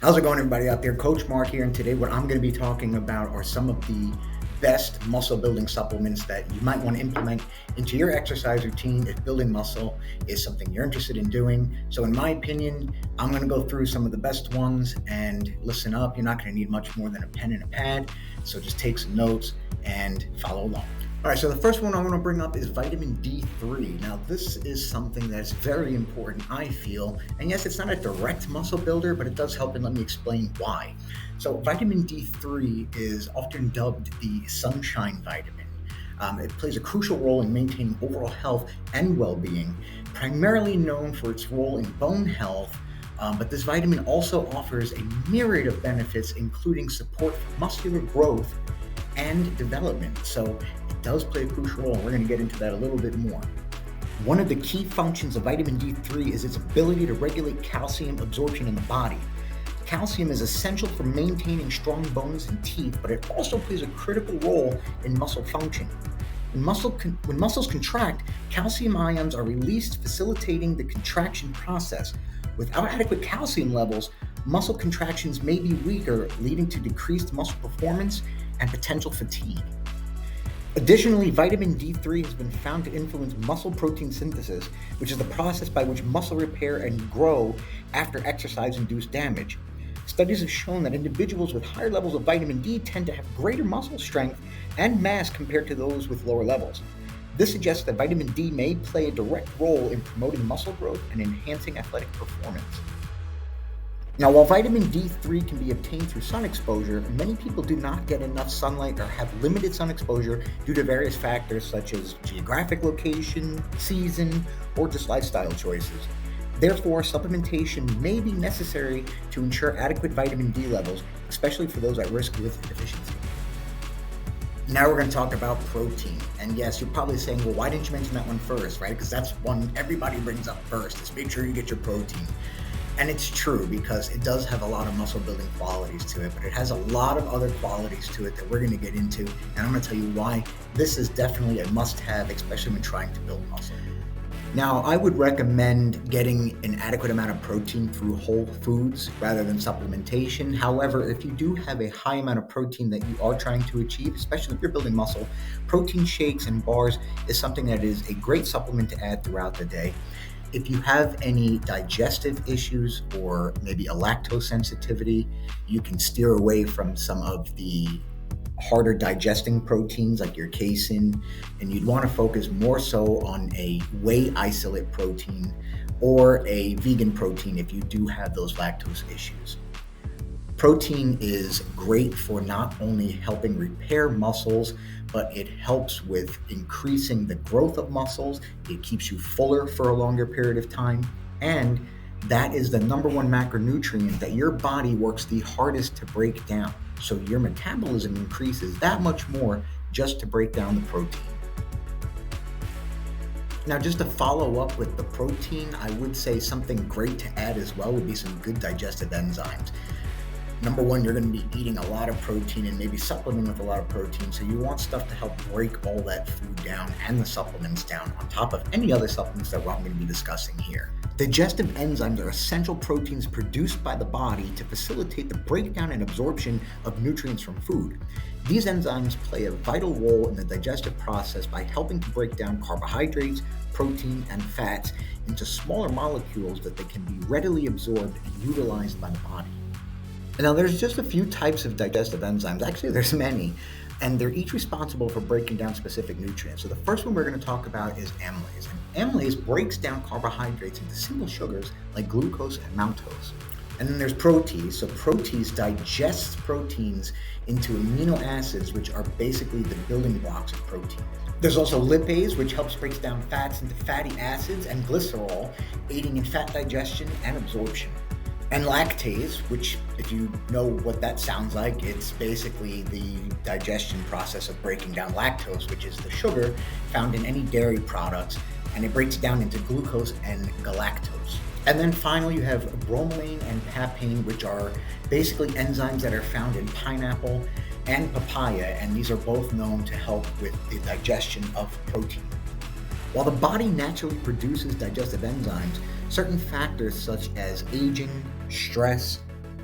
How's it going, everybody out there? Coach Mark here, and today what I'm going to be talking about are some of the best muscle building supplements that you might want to implement into your exercise routine if building muscle is something you're interested in doing. So in my opinion, I'm going to go through some of the best ones, and listen up. You're not going to need much more than a pen and a pad, so just take some notes and follow along. All right, so the first one I want to bring up is vitamin D3. Now, this is something that's very important, I feel. And yes, it's not a direct muscle builder, but it does help, and let me explain why. So vitamin D3 is often dubbed the sunshine vitamin. It plays a crucial role in maintaining overall health and well-being, primarily known for its role in bone health. But this vitamin also offers a myriad of benefits, including support for muscular growth and development. So it does play a crucial role, and we're going to get into that a little bit more. One of the key functions of vitamin D3 is its ability to regulate calcium absorption in the body. Calcium is essential for maintaining strong bones and teeth, but it also plays a critical role in muscle function. When muscles contract, calcium ions are released, facilitating the contraction process. Without adequate calcium levels, muscle contractions may be weaker, leading to decreased muscle performance and potential fatigue. Additionally, vitamin D3 has been found to influence muscle protein synthesis, which is the process by which muscle repair and grow after exercise-induced damage. Studies have shown that individuals with higher levels of vitamin D tend to have greater muscle strength and mass compared to those with lower levels. This suggests that vitamin D may play a direct role in promoting muscle growth and enhancing athletic performance. Now, while vitamin D3 can be obtained through sun exposure, many people do not get enough sunlight or have limited sun exposure due to various factors such as geographic location, season, or just lifestyle choices. Therefore, supplementation may be necessary to ensure adequate vitamin D levels, especially for those at risk with deficiency. Now we're going to talk about protein. And yes, you're probably saying, well, why didn't you mention that one first, right? Because that's one everybody brings up first, is make sure you get your protein. And it's true, because it does have a lot of muscle building qualities to it, but it has a lot of other qualities to it that we're going to get into. And I'm going to tell you why this is definitely a must-have, especially when trying to build muscle. Now, I would recommend getting an adequate amount of protein through whole foods rather than supplementation. However, if you do have a high amount of protein that you are trying to achieve, especially if you're building muscle, protein shakes and bars is something that is a great supplement to add throughout the day. If you have any digestive issues or maybe a lactose sensitivity, you can steer away from some of the harder digesting proteins like your casein, and you'd want to focus more so on a whey isolate protein or a vegan protein if you do have those lactose issues. Protein is great for not only helping repair muscles, but it helps with increasing the growth of muscles. It keeps you fuller for a longer period of time, and that is the number one macronutrient that your body works the hardest to break down. So your metabolism increases that much more just to break down the protein. Now, just to follow up with the protein, I would say something great to add as well would be some good digestive enzymes. Number one, you're going to be eating a lot of protein and maybe supplementing with a lot of protein, so you want stuff to help break all that food down and the supplements down on top of any other supplements that I'm going to be discussing here. Digestive enzymes are essential proteins produced by the body to facilitate the breakdown and absorption of nutrients from food. These enzymes play a vital role in the digestive process by helping to break down carbohydrates, protein, and fats into smaller molecules that they can be readily absorbed and utilized by the body. Now, there's just a few types of digestive enzymes. Actually, there's many, and they're each responsible for breaking down specific nutrients. So the first one we're going to talk about is amylase. And amylase breaks down carbohydrates into simple sugars like glucose and maltose. And then there's protease. So protease digests proteins into amino acids, which are basically the building blocks of protein. There's also lipase, which helps break down fats into fatty acids, and glycerol, aiding in fat digestion and absorption. And lactase, which, if you know what that sounds like, it's basically the digestion process of breaking down lactose, which is the sugar found in any dairy products, and it breaks down into glucose and galactose. And then finally, you have bromelain and papain, which are basically enzymes that are found in pineapple and papaya, and these are both known to help with the digestion of protein. While the body naturally produces digestive enzymes, certain factors such as aging, stress,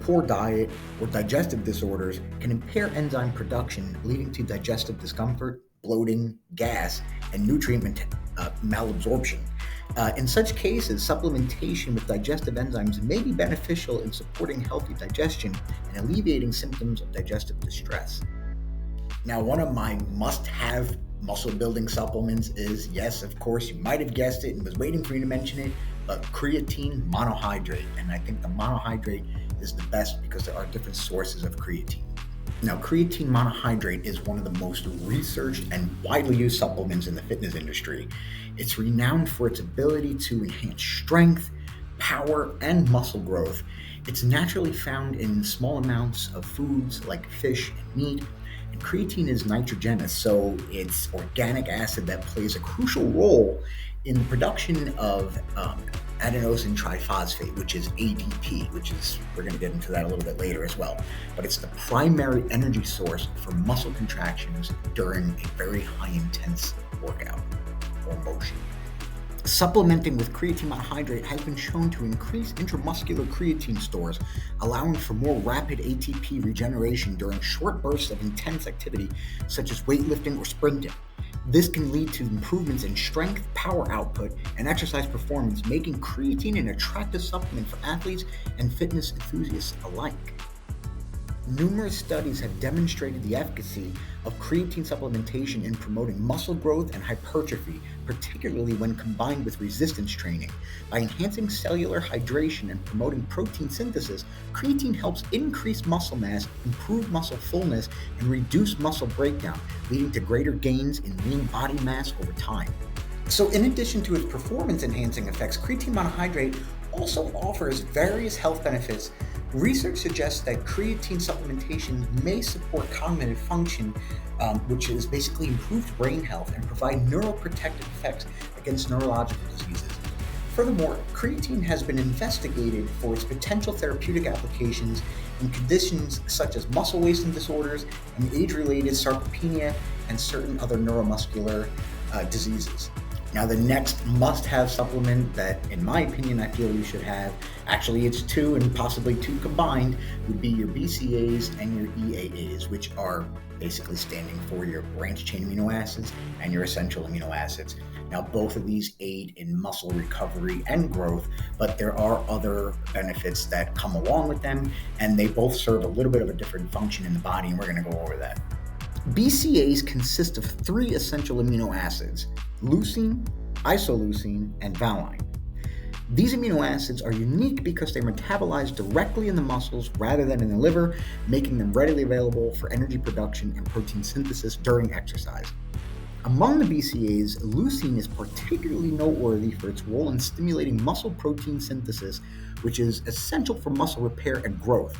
poor diet, or digestive disorders can impair enzyme production, leading to digestive discomfort, bloating, gas, and nutrient malabsorption. In such cases, supplementation with digestive enzymes may be beneficial in supporting healthy digestion and alleviating symptoms of digestive distress. Now, one of my must-have muscle building supplements is, yes, of course, you might have guessed it and was waiting for you to mention it, but creatine monohydrate. And I think the monohydrate is the best because there are different sources of creatine. Now, creatine monohydrate is one of the most researched and widely used supplements in the fitness industry. It's renowned for its ability to enhance strength, power, and muscle growth. It's naturally found in small amounts of foods like fish and meat. And creatine is nitrogenous, so it's organic acid that plays a crucial role in the production of adenosine triphosphate, which is ADP, we're going to get into that a little bit later as well. But it's the primary energy source for muscle contractions during a very high intense workout or motion. Supplementing with creatine monohydrate has been shown to increase intramuscular creatine stores, allowing for more rapid ATP regeneration during short bursts of intense activity, such as weightlifting or sprinting. This can lead to improvements in strength, power output, and exercise performance, making creatine an attractive supplement for athletes and fitness enthusiasts alike. Numerous studies have demonstrated the efficacy of creatine supplementation in promoting muscle growth and hypertrophy, particularly when combined with resistance training. By enhancing cellular hydration and promoting protein synthesis, creatine helps increase muscle mass, improve muscle fullness, and reduce muscle breakdown, leading to greater gains in lean body mass over time. So, in addition to its performance-enhancing effects, creatine monohydrate also offers various health benefits. Research suggests that creatine supplementation may support cognitive function, which is basically improved brain health, and provide neuroprotective effects against neurological diseases. Furthermore, creatine has been investigated for its potential therapeutic applications in conditions such as muscle wasting disorders and age-related sarcopenia and certain other neuromuscular diseases. Now, the next must-have supplement that, in my opinion, I feel you should have, actually it's two and possibly two combined, would be your BCAAs and your EAAs, which are basically standing for your branched-chain amino acids and your essential amino acids. Now, both of these aid in muscle recovery and growth, but there are other benefits that come along with them, and they both serve a little bit of a different function in the body, and we're going to go over that. BCAAs consist of three essential amino acids: leucine, isoleucine, and valine. These amino acids are unique because they're metabolized directly in the muscles rather than in the liver, making them readily available for energy production and protein synthesis during exercise. Among the BCAAs, leucine is particularly noteworthy for its role in stimulating muscle protein synthesis, which is essential for muscle repair and growth.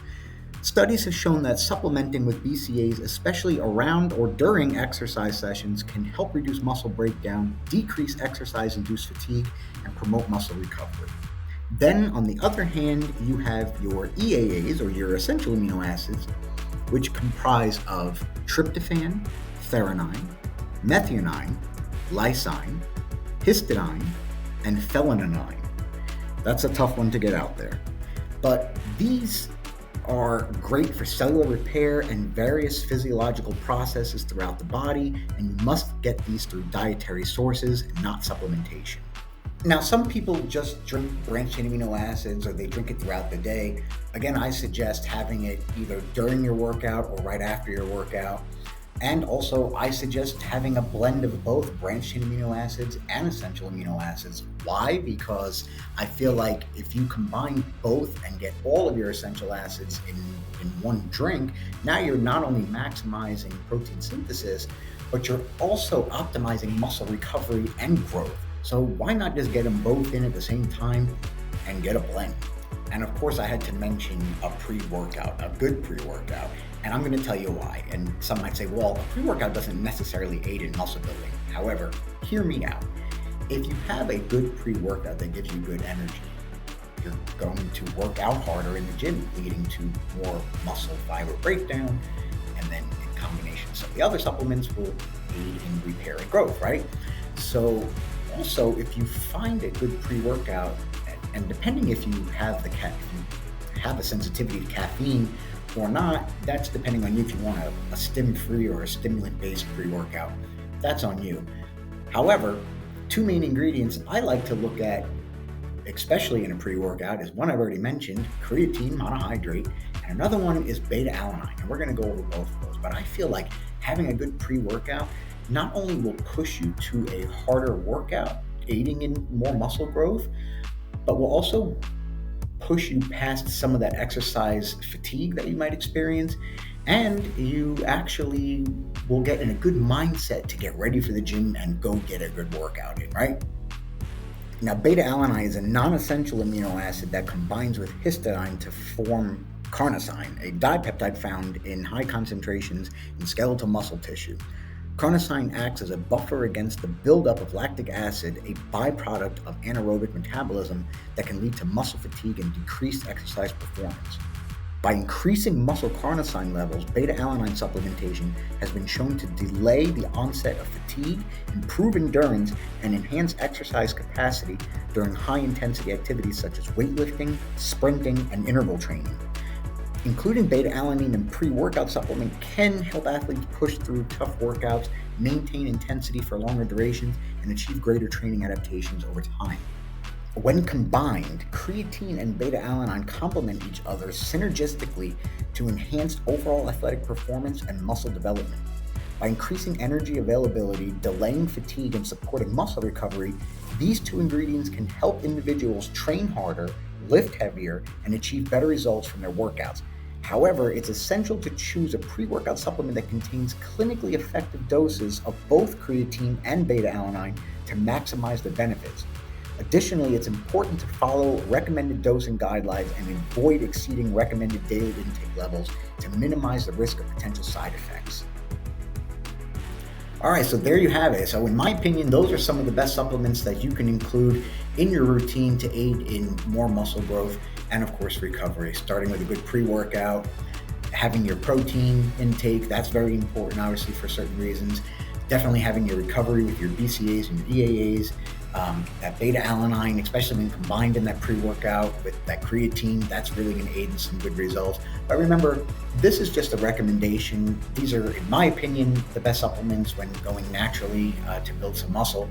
Studies have shown that supplementing with BCAAs, especially around or during exercise sessions, can help reduce muscle breakdown, decrease exercise-induced fatigue, and promote muscle recovery. Then, on the other hand, you have your EAAs, or your essential amino acids, which comprise of tryptophan, threonine, methionine, lysine, histidine, and phenylalanine. That's a tough one to get out there. But these are great for cellular repair and various physiological processes throughout the body, and you must get these through dietary sources, not supplementation. Now, some people just drink branched-chain amino acids or they drink it throughout the day. Again, I suggest having it either during your workout or right after your workout. And also, I suggest having a blend of both branched-chain amino acids and essential amino acids. Why? Because I feel like if you combine both and get all of your essential acids in one drink, now you're not only maximizing protein synthesis, but you're also optimizing muscle recovery and growth. So why not just get them both in at the same time and get a blend? And of course, I had to mention a pre-workout, a good pre-workout. And I'm going to tell you why. And some might say, well, a pre-workout doesn't necessarily aid in muscle building. However, hear me out. If you have a good pre-workout that gives you good energy, you're going to work out harder in the gym, leading to more muscle fiber breakdown. And then in combination with some of the other supplements will aid in repair and growth, right? So also, if you find a good pre-workout, and depending if you have a sensitivity to caffeine or not, that's depending on you if you want a stim-free or a stimulant-based pre-workout. That's on you. However, two main ingredients I like to look at, especially in a pre-workout, is one I've already mentioned, creatine monohydrate, and another one is beta-alanine. And we're going to go over both of those. But I feel like having a good pre-workout not only will push you to a harder workout, aiding in more muscle growth, but will also push you past some of that exercise fatigue that you might experience, and you actually will get in a good mindset to get ready for the gym and go get a good workout in, right? Now, beta-alanine is a non-essential amino acid that combines with histidine to form carnosine, a dipeptide found in high concentrations in skeletal muscle tissue. Carnosine acts as a buffer against the buildup of lactic acid, a byproduct of anaerobic metabolism that can lead to muscle fatigue and decreased exercise performance. By increasing muscle carnosine levels, beta-alanine supplementation has been shown to delay the onset of fatigue, improve endurance, and enhance exercise capacity during high-intensity activities such as weightlifting, sprinting, and interval training. Including beta-alanine in pre-workout supplement can help athletes push through tough workouts, maintain intensity for longer durations, and achieve greater training adaptations over time. When combined, creatine and beta-alanine complement each other synergistically to enhance overall athletic performance and muscle development. By increasing energy availability, delaying fatigue, and supporting muscle recovery, these two ingredients can help individuals train harder, lift heavier, and achieve better results from their workouts. However, it's essential to choose a pre-workout supplement that contains clinically effective doses of both creatine and beta-alanine to maximize the benefits. Additionally, it's important to follow recommended dosing guidelines and avoid exceeding recommended daily intake levels to minimize the risk of potential side effects. All right, so there you have it. So in my opinion, those are some of the best supplements that you can include in your routine to aid in more muscle growth and, of course, recovery, starting with a good pre-workout, having your protein intake. That's very important, obviously, for certain reasons. Definitely having your recovery with your BCAAs and your EAAs, that beta-alanine, especially when combined in that pre-workout with that creatine, that's really going to aid in some good results. But remember, this is just a recommendation. These are, in my opinion, the best supplements when going naturally to build some muscle.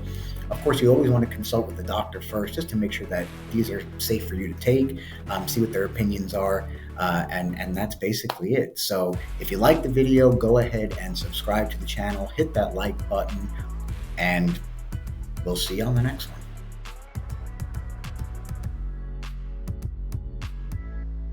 Of course, you always want to consult with the doctor first just to make sure that these are safe for you to take, see what their opinions are, and that's basically it. So if you like the video, go ahead and subscribe to the channel, hit that like button, and we'll see you on the next one.